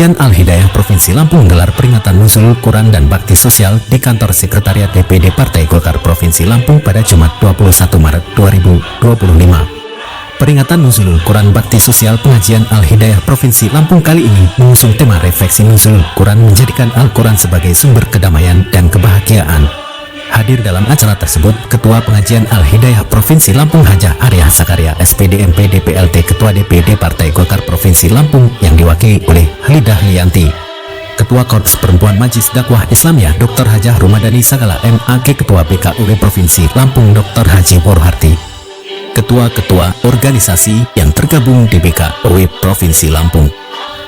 Pengajian Al-Hidayah Provinsi Lampung menggelar peringatan Nuzulul Quran dan Bakti Sosial di kantor Sekretariat DPD Partai Golkar Provinsi Lampung pada Jumat 21 Maret 2025. Peringatan Nuzulul Quran Bakti Sosial Pengajian Al-Hidayah Provinsi Lampung kali ini mengusung tema refleksi Nuzulul Quran menjadikan Al-Quran sebagai sumber kedamaian dan kebahagiaan. Hadir dalam acara tersebut Ketua Pengajian Al-Hidayah Provinsi Lampung Hajah Arya Sakaria SPD MPD PLT Ketua DPD Partai Golkar Provinsi Lampung yang diwakili oleh Halidah Lianti, Ketua Korps Perempuan Majelis Dakwah Islamiyah Dr. Hajah Rumadani Sagala MAG, Ketua BKUW Provinsi Lampung Dr. Haji Purharti, Ketua-ketua organisasi yang tergabung di BKUW Provinsi Lampung,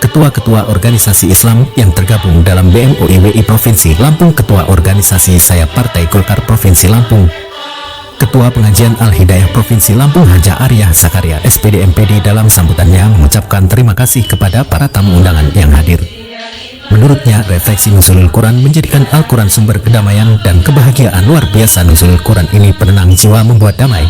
Ketua-ketua organisasi Islam yang tergabung dalam BMUIWI Provinsi Lampung, Ketua Organisasi Sayap Partai Golkar Provinsi Lampung, Ketua Pengajian Al-Hidayah Provinsi Lampung Hajah Arya Sakaria SPD MPD dalam sambutannya mengucapkan terima kasih kepada para tamu undangan yang hadir. Menurutnya, refleksi Nuzulul Quran menjadikan Al-Quran sumber kedamaian dan kebahagiaan luar biasa. Nuzulul Quran ini penenang jiwa, membuat damai.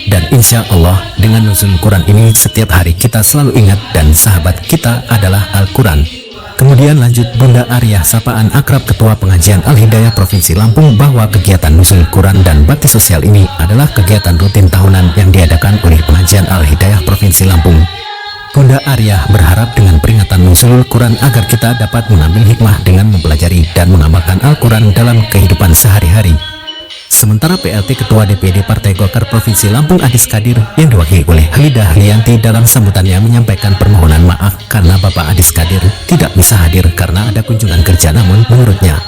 Dan insya Allah dengan Nuzulul Quran ini setiap hari kita selalu ingat dan sahabat kita adalah Al-Quran. Kemudian lanjut Bunda Arya sapaan akrab Ketua Pengajian Al-Hidayah Provinsi Lampung bahwa kegiatan Nuzulul Quran dan Bakti Sosial ini adalah kegiatan rutin tahunan yang diadakan oleh Pengajian Al-Hidayah Provinsi Lampung. Bunda Arya berharap dengan peringatan Nuzulul Quran agar kita dapat mengambil hikmah dengan mempelajari dan mengamalkan Al-Quran dalam kehidupan sehari-hari. Sementara PLT Ketua DPD Partai Golkar Provinsi Lampung Adis Kadir yang diwakili oleh Halidah Lianti dalam sambutannya menyampaikan permohonan maaf karena Bapak Adis Kadir tidak bisa hadir karena ada kunjungan kerja. Namun menurutnya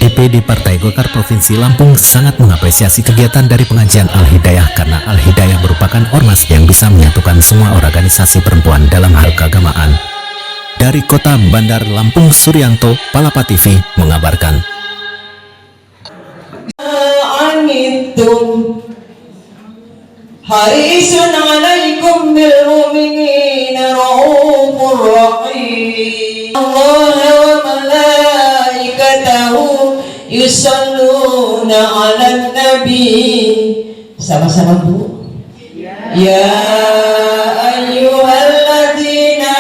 DPD Partai Golkar Provinsi Lampung sangat mengapresiasi kegiatan dari Pengajian Al-Hidayah karena Al-Hidayah merupakan ormas yang bisa menyatukan semua organisasi perempuan dalam hal keagamaan. Dari Kota Bandar Lampung, Suryanto, Palapa TV mengabarkan. عنتم حريص عليكم بالمؤمنين رؤوف رحيم الله وملائكته يصلون على النبي. Sama-sama Bu. Ya ayyuhalladzina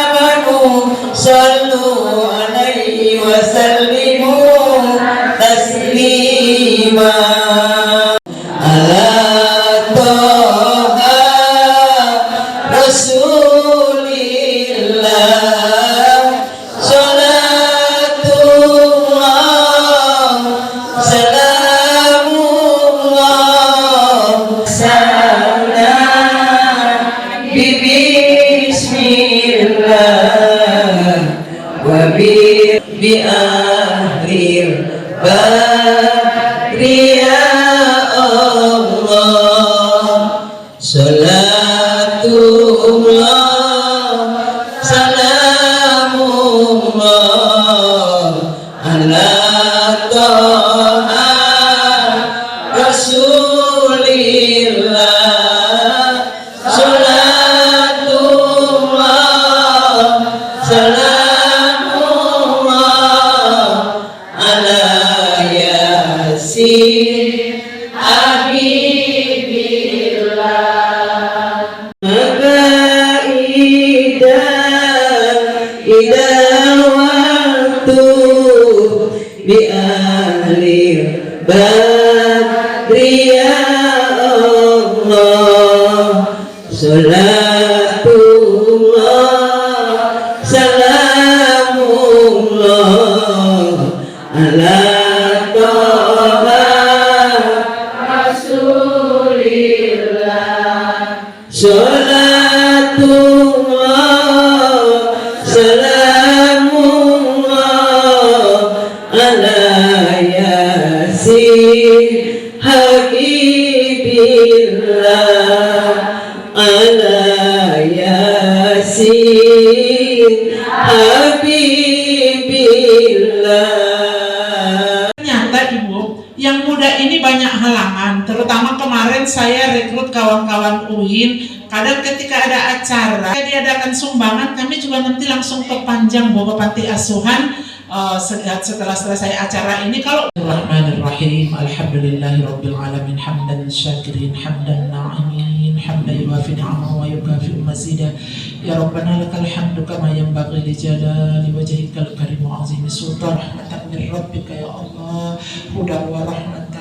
amanu sallu alaihi wa sallimu taslima. Ala toha Rasulillah salatullah salamullah salam bismillah wa bi akhir badri ya Allah salatullah salamullah ala toha Rasulillah salatullah salamullah ala yasin habibillah mabaida idawatu bi ahli badri ya Allah salatullah salamullah ala toha Rasulillah salatullah salamullah ala yasin habibillah ala yasin habibillah. Ternyata Ibu, yang muda ini banyak halangan, terutama kemarin saya rekrut kawan-kawan UIN. Kadang ketika ada acara diadakan sumbangan, kami juga nanti langsung perpanjang bawa panti asuhan setelah selesai acara ini. Kalau Bismillahirrahmanirrahim, alhamdulillahirabbil alamin, hamdan syakirin, hamdan na'imin, hamdan yuwafi ni'amahu wa yukafi مزيدا يا ربنا لك الحمد كما ينبغي لجلال وجهك الكريم وعظيم سلطان رحمة من ربك يا الله هدى ورحمة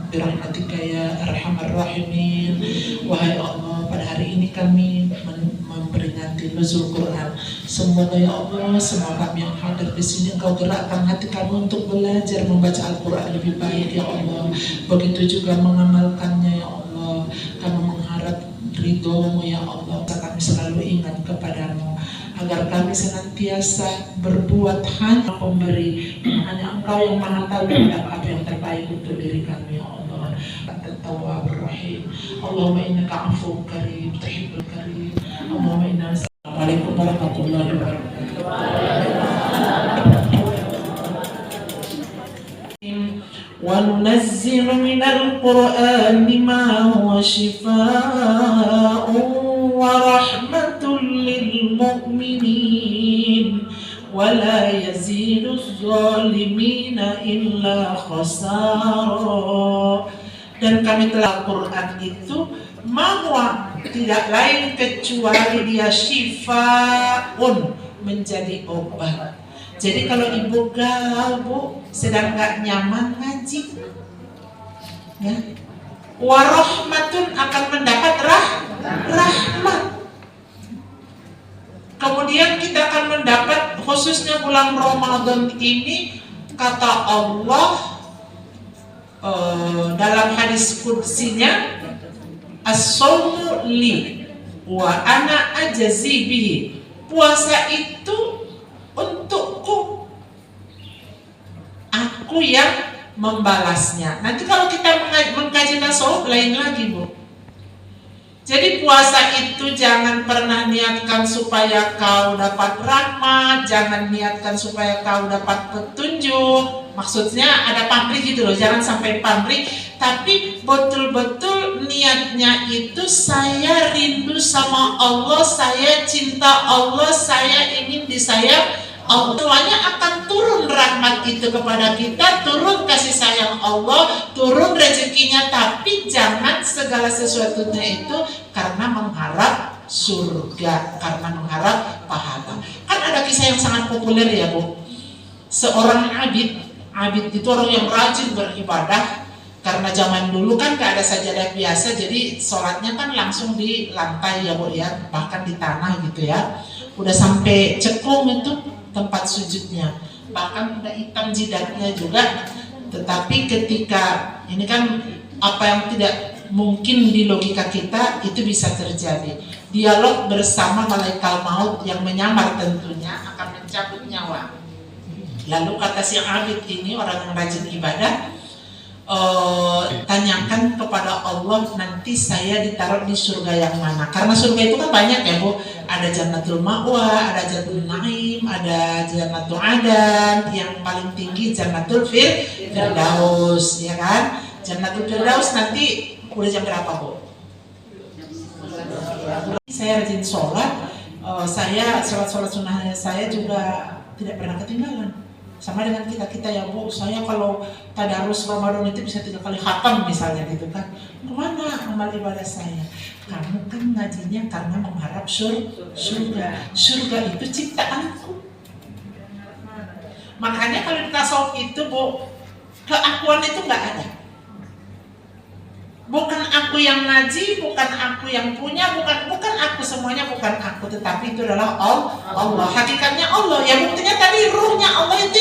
برahmatika ya arhamar rahimin. Wahai Allah, pada hari ini kami memperingati nuzul Quran. Semoga ya Allah, semua kami yang hadir di sini Engkau gerakkan hati kami untuk belajar membaca Al-Quran lebih baik ya Allah. Begitu juga mengamalkannya ya Allah. Kami mengharap ridho-Mu ya Allah. Kami selalu ingat kepadamu agar kami senantiasa berbuat hanya pemberi, hanya Engkau yang maha tahu apa yang terbaik untuk diri kami ya Allah. At-Tawwabur Rahim. Allahumma innaka afuwwun karim tuhibbul karim. Allahumma inna Assalamualaikum warahmatullahi wabarakatuh. وَنُنَزِّلُ مِنَ الْقُرْآنِ مَا هُوَ شِفَاءٌ وَرَحْمَةٌ لِلْمُؤْمِنِينَ وَلَا يَزِيدُ الظَّالِمِينَ إِلَّا خَسَارًا. Dan kami telah Al-Quran itu mahwa tidak lain kecuali dia syifaun, menjadi obat. Jadi kalau ibu galau bu, sedang gak nyaman ngaji, ya, warahmatun akan mendapat rahmat. Kemudian kita akan mendapat, khususnya bulan Ramadan ini, kata Allah dalam hadis qudsinya, as-shawmu li wa ana ajzi bihi. Puasa itu untukku, aku yang membalasnya. Nanti kalau kita mengkaji tasawuf lain lagi bu. Jadi puasa itu jangan pernah niatkan supaya kau dapat rahmat, jangan niatkan supaya kau dapat petunjuk. Maksudnya ada pamrih gitu loh, jangan sampai pamrih. Tapi betul-betul niatnya itu saya rindu sama Allah, saya cinta Allah, saya ingin disayang Allah. Semuanya akan turun rahmat itu kepada kita, turun kasih sayang Allah, turun rezekinya. Tapi jangan segala sesuatunya itu karena mengharap surga, karena mengharap pahala. Kan ada kisah yang sangat populer ya bu. Seorang abid itu orang yang rajin beribadah. Karena zaman dulu kan gak ada sajadah biasa, jadi sholatnya kan langsung di lantai ya bu ya, bahkan di tanah gitu ya. Udah sampai cekung itu tempat sujudnya, bahkan udah hitam jidatnya juga. Tetapi ketika ini kan apa yang tidak mungkin di logika kita itu bisa terjadi. Dialog bersama malaikat maut yang menyamar tentunya akan mencabut nyawa. Lalu kata si abid ini, orang yang rajin ibadah, tanyakan kepada Allah, nanti saya ditaruh di surga yang mana? Karena surga itu kan banyak ya bu, ada Jannatul Ma'wa, ada Jannatul Naim, ada Jannatul Adan, yang paling tinggi Jannatul Firdaus, ya kan? Jannatul Firdaus nanti udah jam berapa bu? Saya rajin sholat, saya sholat sunnah saya juga tidak pernah ketinggalan. Sama dengan kita ya bu, saya kalau tadarus Ramadan itu bisa 3 kali khatam misalnya gitu kan. Kemana amal ibadah saya? Kamu kan ngajinya karena mengharap surga. Surga itu ciptaanku. Makanya kalau di tasawuf itu bu, keakuan itu nggak ada. Bukan aku yang ngaji, bukan aku yang punya, bukan aku, semuanya bukan aku, tetapi itu adalah Allah. Hakikatnya Allah. Ya buktinya tadi ruhnya Allah itu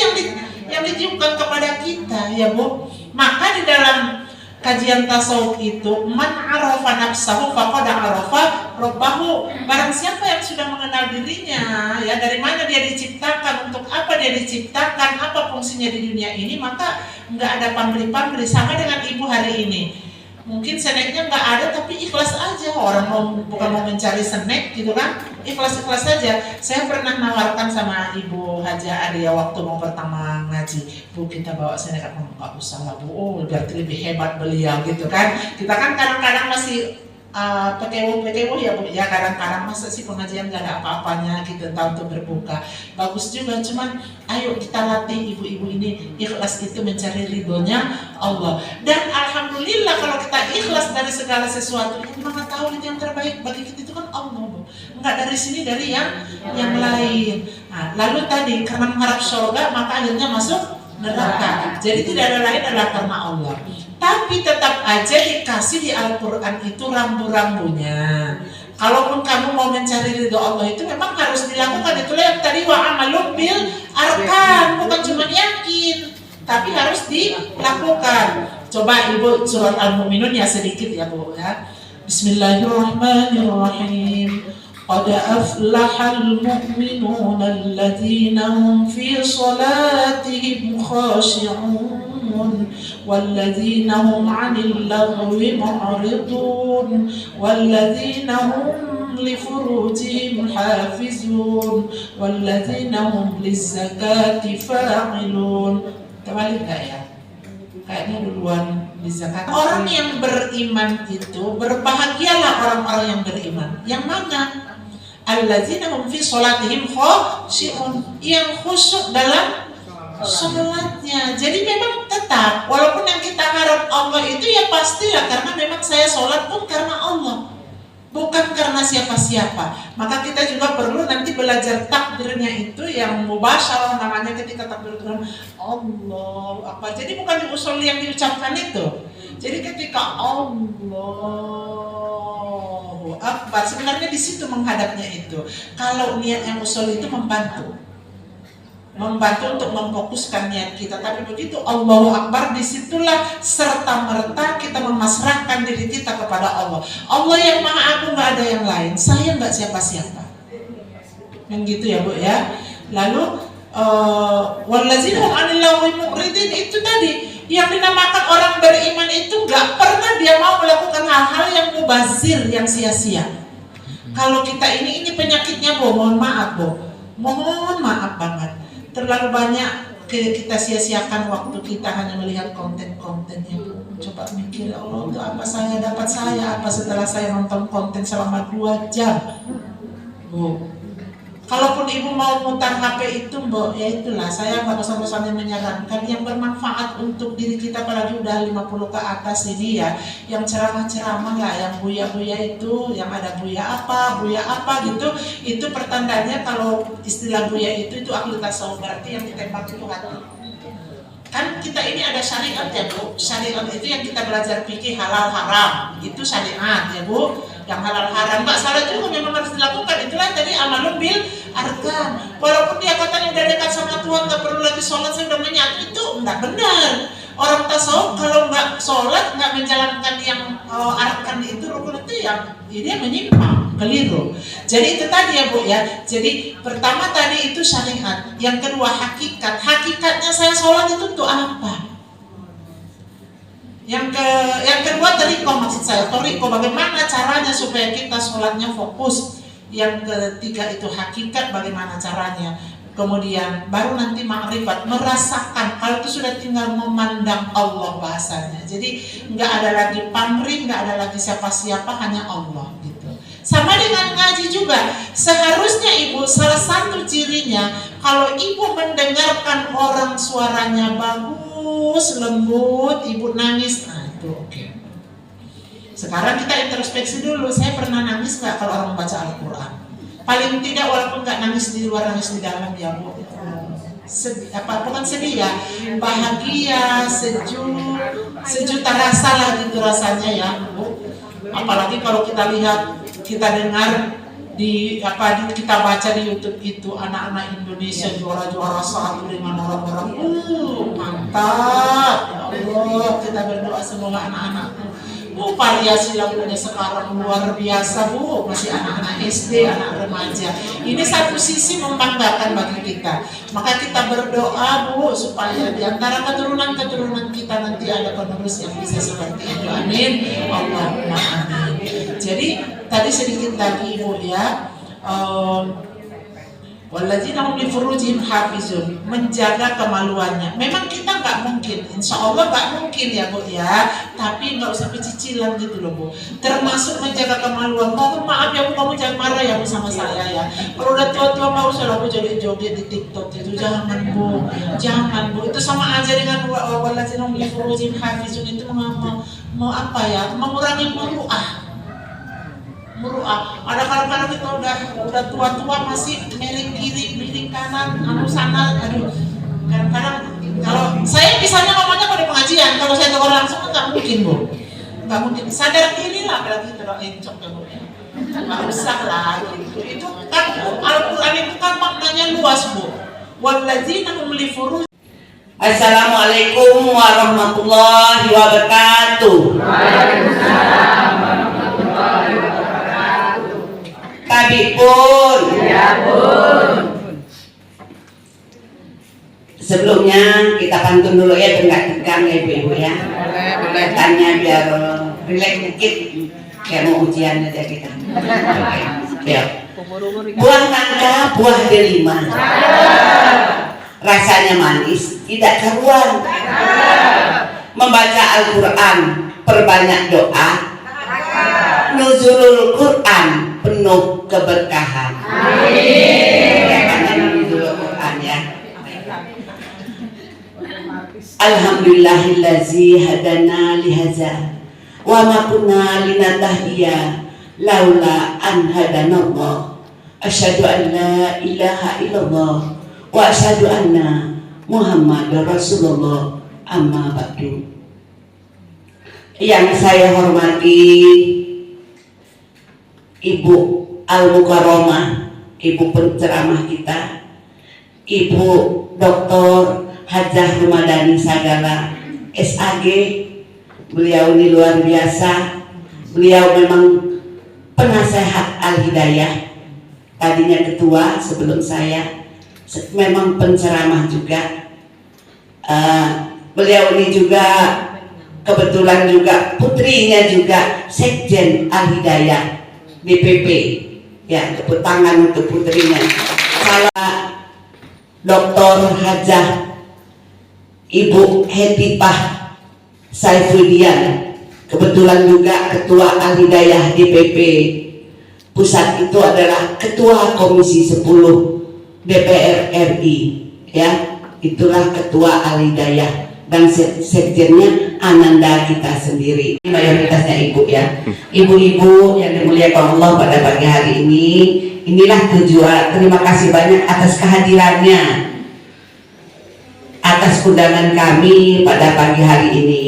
yang ditiupkan kepada kita ya bu. Maka di dalam kajian tasawuf itu, man arafa nafsahu faqad arafa rabbahu. Barang siapa yang sudah mengenal dirinya, ya dari mana dia diciptakan, untuk apa dia diciptakan, apa fungsinya di dunia ini, maka nggak ada pamrih-pamrih. Sama dengan ibu hari ini. Mungkin seneknya nggak ada tapi ikhlas aja. Orang bukan mau mencari senek gitu kan, ikhlas-ikhlas saja. Saya pernah nawarkan sama Ibu Haja Adia waktu mau pertama ngaji, Bu kita bawa senek, nggak usah lah Bu, berarti lebih hebat beliau gitu kan. Kita kan kadang-kadang masih PKW ya Bu, ya kadang-kadang masa sih pengajian gak ada apa-apanya kita tahu untuk berbuka, bagus juga, cuman ayo kita latih ibu-ibu ini ikhlas itu mencari ridhonya Allah. Dan alhamdulillah kalau kita ikhlas dari segala sesuatu, yang mana tahu itu yang terbaik bagi kita itu kan Allah Bu, enggak dari sini, dari yang lain. Nah, lalu tadi karena mengharap surga maka akhirnya masuk neraka, jadi tidak ada lain adalah karena Allah. Tapi tetap aja dikasih di Al-Quran itu rambu-rambunya. Kalaupun kamu mau mencari ridho Allah itu memang harus dilakukan. Itulah yang tadi wa amalun bil arkan, bukan cuma yakin, tapi harus dilakukan. Coba Ibu surat Al-Mu'minun ya sedikit ya Bu ya. Bismillahirrahmanirrahim. Qad aflahal mu'minuna alladhina hum fi salatihim khashi'un والذين هم عن اللغو معرضون والذين هم لفروجهم حافظون والذين هم للزكاة فاعلون. Terbalik gak ya? Kayaknya duluan di zakat. Orang yang beriman itu, berbahagialah orang-orang yang beriman. Yang mana? Alladzina hum fi sholatihim khashi'un, yang khusyuk dalam sholatnya. Jadi memang tetap, walaupun yang kita harap Allah itu ya pastilah karena memang saya sholat pun karena Allah, bukan karena siapa-siapa. Maka kita juga perlu nanti belajar takbirnya itu yang mubasyarah namanya ketika takbir Allah apa. Jadi bukan usul yang diucapkan itu. Jadi ketika Allahu Akbar sebenarnya di situ menghadapnya itu. Kalau niat yang usul itu membantu untuk memfokuskan niat kita. Tapi begitu Allahu Akbar, disitulah serta merta kita memasrahkan diri kita kepada Allah. Allah yang Maha Agung, gak ada yang lain. Saya gak siapa-siapa. Yang gitu ya Bu ya. Lalu wallazina hum 'anil lagwi mu'ridin, itu tadi yang dinamakan orang beriman itu gak pernah dia mau melakukan hal-hal yang mubazir, yang sia-sia. Kalau kita ini penyakitnya Bu, mohon maaf Bu, mohon maaf banget. Terlalu banyak kita sia-siakan waktu kita hanya melihat konten-kontennya. Coba mikir, Allah itu apa saya dapat apa setelah saya nonton konten selama 2 jam Bu. Kalaupun Ibu mau mutar HP itu Bu, ya itulah saya nggak bosan-bosannya menyarankan yang bermanfaat untuk diri kita, apalagi udah 50 ke atas ini ya, yang ceramah-ceramah lah, yang buya-buya itu, yang ada buya apa gitu, itu pertandanya kalau istilah buya itu ahli tasawuf, berarti yang ditembak itu hati. Kan kita ini ada syariat ya Bu, syariat itu yang kita belajar fikih halal haram, itu syariat ya Bu. Yang halal haram nggak salah juga, memang harus dilakukan. Itulah tadi amalun bil arkan. Walaupun dia katanya udah dekat sama Tuhan, nggak perlu lagi sholat, saya udah menyatu, itu nggak benar. Orang tasawuf kalau nggak sholat, nggak menjalankan yang arkan itu, rukun itu, yang dia menyimpang, keliru. Jadi itu tadi ya Bu ya. Jadi pertama tadi itu syariat, yang kedua hakikat. Hakikatnya saya sholat itu untuk apa? Yang kedua toriko, maksud saya toriko, bagaimana caranya supaya kita sholatnya fokus. Yang ketiga itu hakikat, bagaimana caranya. Kemudian baru nanti ma'rifat, merasakan. Kalau itu sudah tinggal memandang Allah bahasanya. Jadi nggak ada lagi pamrih, nggak ada lagi siapa-siapa, hanya Allah gitu. Sama dengan ngaji juga. Seharusnya Ibu, salah satu cirinya, kalau Ibu mendengarkan orang suaranya bagus, lembut, Ibu nangis, nah itu oke. Sekarang kita introspeksi dulu, saya pernah nangis nggak kalau orang membaca Al-Quran? Paling tidak walaupun nggak nangis di luar, nangis di dalam ya Bu. Sedih, bukan sedih ya, bahagia, sejuk rasa lah gitu rasanya ya Bu. Apalagi kalau kita lihat, kita dengar kita baca di YouTube itu anak-anak Indonesia juara-juara satu dengan orang-orang mantap. Ya Allah, kita berdoa semoga anak-anakku variasi lagunya sekarang luar biasa Bu, masih anak-anak SD, anak remaja. Ini satu sisi membanggakan bagi kita. Maka kita berdoa Bu supaya di antara keturunan-keturunan kita nanti ada penerus yang bisa seperti itu. Amin. Allahumma amin. Jadi tadi sedikit lagi Ibu ya, Walladzina hum li furujihim hafizun, menjaga kemaluannya. Memang kita nggak mungkin, insya Allah nggak mungkin ya Bu ya, tapi nggak usah pecicilan gitu loh Bu. Termasuk menjaga kemaluan. Mohon maaf ya Bu, kamu jangan marah ya Bu sama saya ya. Kalau udah tua-tua nggak usah lah Bu joget-joget di TikTok itu, jangan Bu, jangan Bu. Itu sama aja dengan walladzina hum li furujihim hafizun, itu mau apa ya? Mengurangi muruah. Ada kadang-kadang kita udah tua-tua masih miring kiri, miring kanan, anu sana, aduh. Kadang-kadang kalau saya misalnya ngomongnya pada pengajian, kalau saya tegur langsung kan nggak mungkin Bu, nggak mungkin. Sadar diri lah berarti terus encok ya Bu. Nggak usah lah gitu. Itu kan Al-Quran itu kan maknanya luas Bu. Walladzina hum li furujihim. Assalamualaikum warahmatullahi wabarakatuh. Tapi pun, ya pun. Sebelumnya kita pantun dulu ya, tegak-tegak ya ibu-ibu ya. Boleh tanya biar relax dikit, kayak mau ujian aja kita. Ya. Buah nangka, buah delima. Rasanya manis, tidak karuan. Membaca Al-Quran, perbanyak doa. Nuzulul Quran penuh keberkahan. Amin. Ya kan nuzulul Quran ya. Alhamdulillahillazi hadana lihaza wa ma kunna linahtadiya laula an hadanallah. Asyhadu an la ilaha illallah wa asyhadu anna Muhammadar Rasulullah. Amma ba'du. Yang saya hormati Ibu Al-Mukarramah, Ibu penceramah kita, Ibu Dr. Hajah Rumadani Sagala SAG. Beliau ini luar biasa. Beliau memang penasehat Al-Hidayah, tadinya ketua sebelum saya, memang penceramah juga. Beliau ini juga kebetulan juga putrinya juga Sekjen Al-Hidayah DPP, ya, tepuk tangan untuk putrinya. Salah Dr. Hajah Ibu Hetipah Saifudian, kebetulan juga ketua Al-Hidayah DPP pusat, itu adalah ketua Komisi 10 DPR RI, ya, itulah ketua Al-Hidayah. Dan sekjennya Ananda kita sendiri, mayoritasnya ibu ya. Ibu-ibu yang dimuliakan Allah pada pagi hari ini, inilah tujuan. Terima kasih banyak atas kehadirannya, atas undangan kami pada pagi hari ini.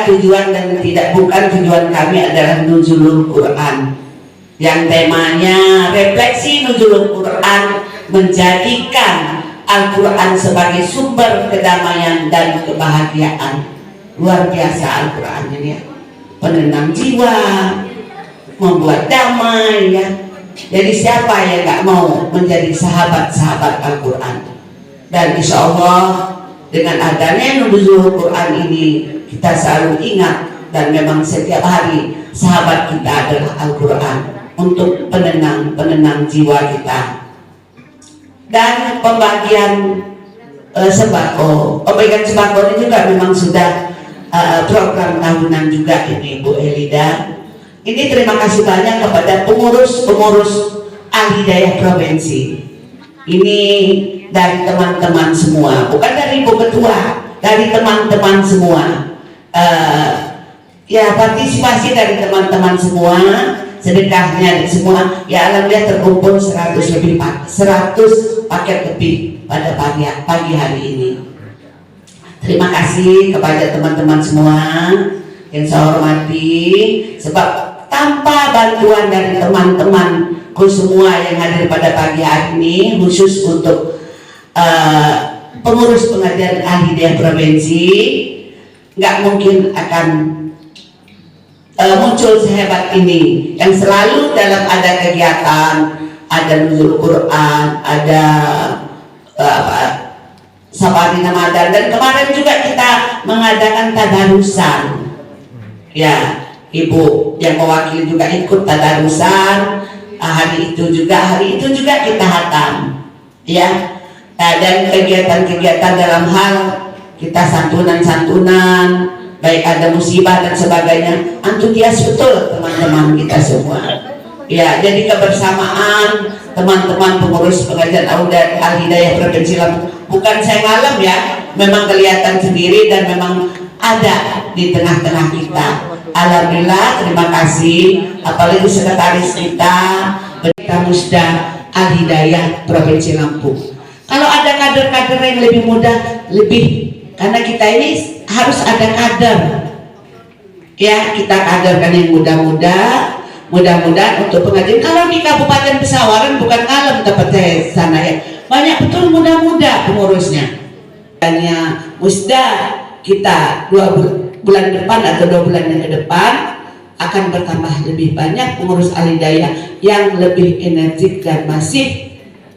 Tujuan dan bukan tujuan kami adalah nuzulul Quran, yang temanya refleksi nuzulul Quran, menjadikan Al-Quran sebagai sumber kedamaian dan kebahagiaan. Luar biasa Al-Quran ini ya, penenang jiwa, membuat damai ya. Jadi siapa yang gak mau menjadi sahabat-sahabat Al-Quran? Dan insya Allah dengan adanya nuzulul Quran ini, kita selalu ingat, dan memang setiap hari sahabat kita adalah Al-Quran untuk penenang jiwa kita. Dan pembagian sembako ini juga memang sudah program tahunan juga ini Bu Elida. Ini terima kasih banyak kepada pengurus Al-Hidayah Provinsi. Ini dari teman-teman semua, bukan dari Ibu Ketua, dari teman-teman semua. Ya, partisipasi dari teman-teman semua, sedekahnya dari semua, ya alhamdulillah terkumpul 100 paket lebih pada pagi hari ini. Terima kasih kepada teman-teman semua yang saya hormati, sebab tanpa bantuan dari teman-temanku semua yang hadir pada pagi hari ini, khusus untuk pengurus pengajian Al-Hidayah Provinsi, nggak mungkin akan muncul sehebat ini, yang selalu dalam ada kegiatan, ada nuzul Quran, ada safari Ramadan, dan kemarin juga kita mengadakan tadarusan. Ya, Ibu yang mewakili juga ikut tadarusan. Hari itu juga kita hatam. ya. Dan kegiatan-kegiatan dalam hal kita santunan-santunan, baik ada musibah dan sebagainya, antusias betul teman-teman kita semua. Ya, jadi kebersamaan teman-teman pengurus pengajian Al-Hidayah Provinsi Lampung, bukan saya ngalam ya, memang kelihatan sendiri dan memang ada di tengah-tengah kita. Alhamdulillah, terima kasih, apalagi sekretaris kita Musda Al-Hidayah Provinsi Lampung. Kalau ada kader-kader yang lebih muda, lebih, karena kita ini harus ada kader. Ya, kita kaderkan yang muda-muda, mudah-mudahan untuk pengajian. Kalau di Kabupaten Pesawaran bukan kalem tempat saya sana ya, banyak betul muda-muda pengurusnya. Hanya Musda kita 2 bulan depan atau 2 bulan yang ke depan akan bertambah lebih banyak pengurus Al-Hidayah yang lebih energik dan masih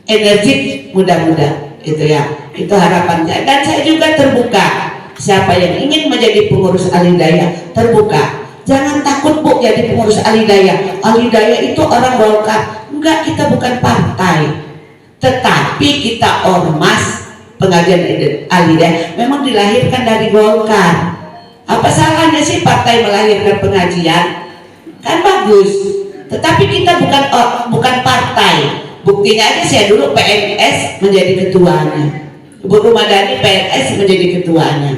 energik, muda-muda, gitu ya. Itu harapan saya, dan saya juga terbuka. Siapa yang ingin menjadi pengurus Al-Hidayah, terbuka. Jangan takut Bu jadi pengurus Al-Hidayah. Al-Hidayah itu orang Golkar. Enggak, kita bukan partai, tetapi kita ormas pengajian Al-Hidayah. Memang dilahirkan dari Golkar. Apa salahnya sih partai melahirkan pengajian? Kan bagus. Tetapi kita bukan partai. Buktinya aja saya dulu PNS menjadi ketuanya, Bu Rumadani PNS menjadi ketuanya.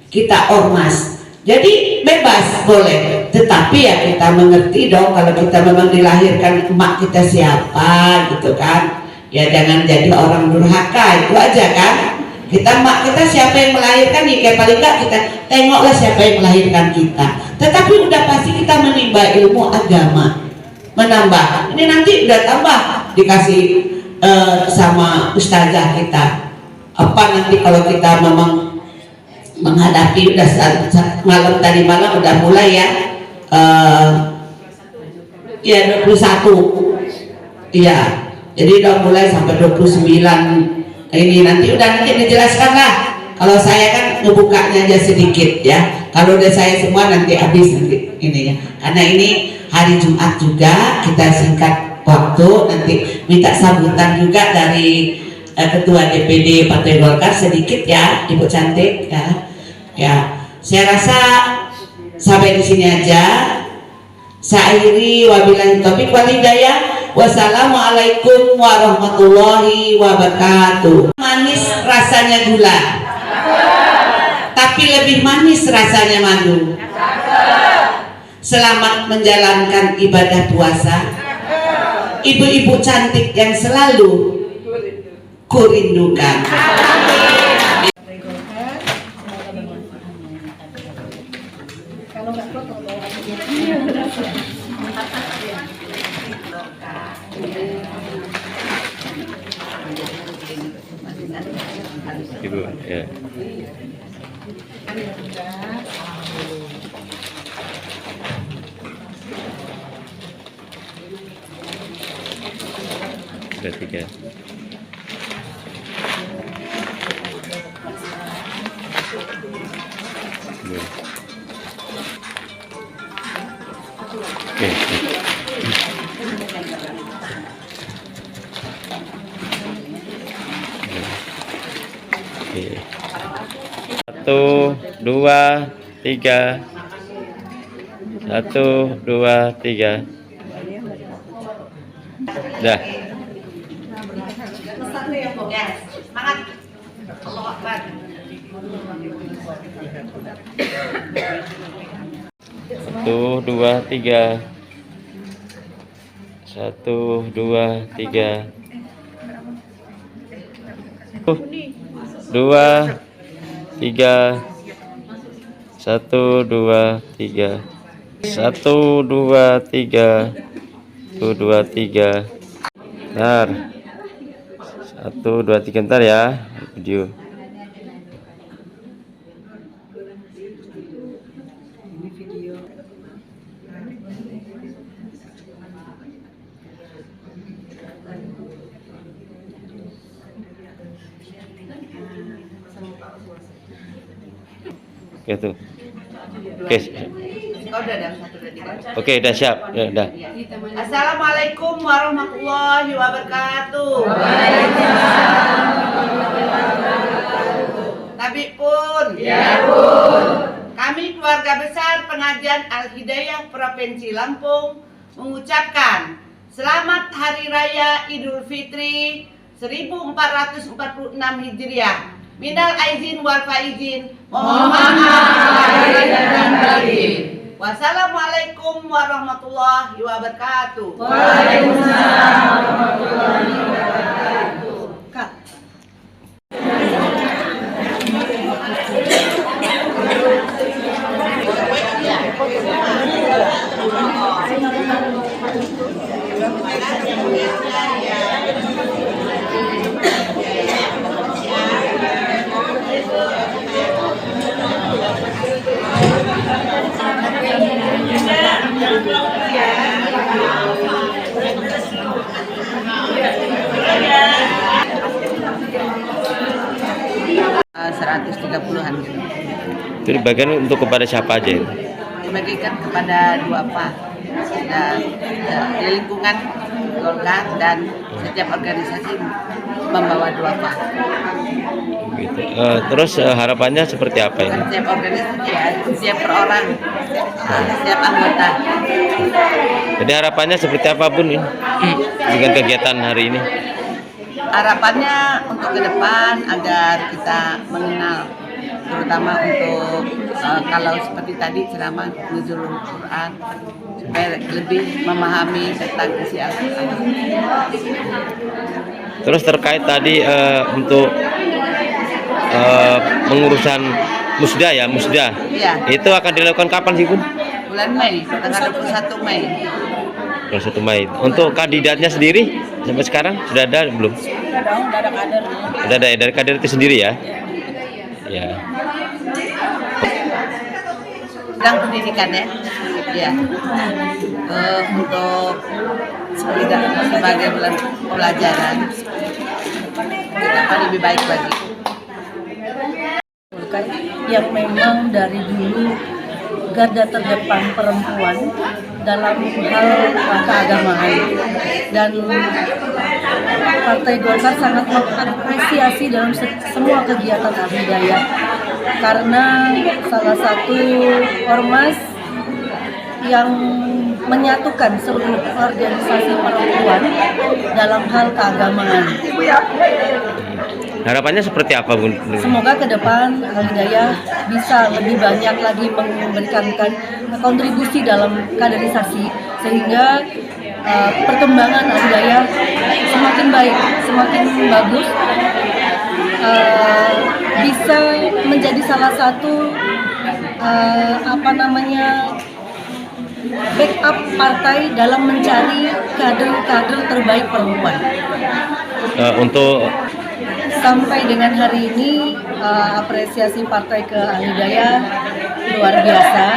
Kita ormas, jadi bebas boleh, tetapi ya kita mengerti dong kalau kita memang dilahirkan emak kita siapa gitu kan. Ya jangan jadi orang durhaka, itu aja kan. Kita emak kita siapa yang melahirkan, ya kayak paling enggak kita tengoklah siapa yang melahirkan kita. Tetapi udah pasti kita menimba ilmu agama, menambah. Ini nanti udah tambah dikasih sama ustazah kita. Apa nanti kalau kita memang menghadapi, udah malam tadi malam udah mulai ya, ya 21, iya, jadi udah mulai sampai 29 ini nanti dijelaskan lah. Kalau saya kan ngebukanya aja sedikit ya, kalau udah saya semua nanti habis nanti ini ya, karena ini hari Jumat juga kita singkat waktu, nanti minta sambutan juga dari Ketua DPD Partai Golkar sedikit ya, Ibu cantik ya. Ya, saya rasa sampai di sini aja. Saya akhiri, wabillahi taufiq wal hidayah. Wassalamualaikum warahmatullahi wabarakatuh. Manis rasanya gula, tapi lebih manis rasanya madu. Selamat menjalankan ibadah puasa, ibu-ibu cantik yang selalu kurindukan. Ibu, ya. Sudah 3. Oke. Oke. 1, 2, 3. 1, 2, 3. Dah. Satu, dua, tiga. 1, 2, 3. 2, 3. 1, 2, 3. 1, 2, 3. 1, 2, 3. Bentar. 1, 2, 3, ntar ya video. Oke tuh. Oke. Udah ada satu dan tiga. Oke, udah siap. Ya, udah. Assalamualaikum warahmatullahi wabarakatuh. Nabi pun. Ya pun. Kami keluarga besar pengajian Al-Hidayah Provinsi Lampung mengucapkan Selamat Hari Raya Idul Fitri 1446 Hijriah. Minal aizin wal faizin. Mohon maaf lahir dan batin. Wassalamualaikum warahmatullahi wabarakatuh. Waalaikumsalam warahmatullahi wabarakatuh. Kak. Uh, 130-an gitu. Itu dibagikan untuk kepada siapa aja itu? Dibagikan kepada dua pak dan di lingkungan Golkar dan setiap organisasi membawa dua pak. Gitu. Terus harapannya seperti apa ini? Setiap organisasi ya, setiap per orang, setiap anggota. Jadi harapannya seperti apa Bun ini dengan kegiatan hari ini? Harapannya untuk ke depan agar kita mengenal, terutama untuk kalau seperti tadi ceramah Nuzulul Quran, supaya lebih memahami tentang isi Al-Quran. Terus terkait tadi untuk pengurusan musda ya, musda. Iya. Itu akan dilakukan kapan sih Bun? Bulan Mei, tanggal 21 Mei. 21 Mei. Untuk kandidatnya sendiri sampai sekarang sudah ada belum? Sudah dong, sudah ada kadernya. Sudah ada dari kader itu sendiri ya? Ya. Sedang pendidikan ya. Ya. Untuk sebagai bulan pelajaran kita lebih baik lagi. Yang memang dari dulu garda terdepan perempuan dalam hal keagamaan, dan Partai Golkar sangat mengapresiasi dalam semua kegiatan Al-Hidayah karena salah satu ormas yang menyatukan seluruh organisasi perempuan dalam hal keagamaan. Harapannya seperti apa Bun? Semoga ke depan Al-Hidayah bisa lebih banyak lagi memberikan kontribusi dalam kaderisasi sehingga perkembangan Al-Hidayah semakin baik, semakin bagus, bisa menjadi salah satu backup partai dalam mencari kader-kader terbaik perempuan. Untuk sampai dengan hari ini apresiasi partai ke Al-Hidayah luar biasa,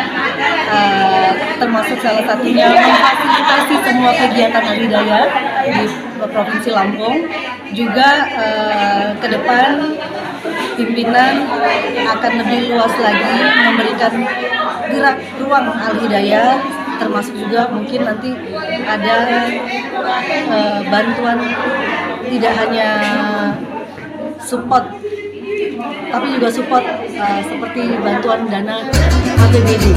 termasuk salah satunya memfasilitasi semua kegiatan Al-Hidayah di Provinsi Lampung. Juga ke depan pimpinan akan lebih luas lagi memberikan gerak ruang Al-Hidayah, termasuk juga mungkin nanti ada bantuan, tidak hanya support tapi juga support seperti bantuan dana APBD.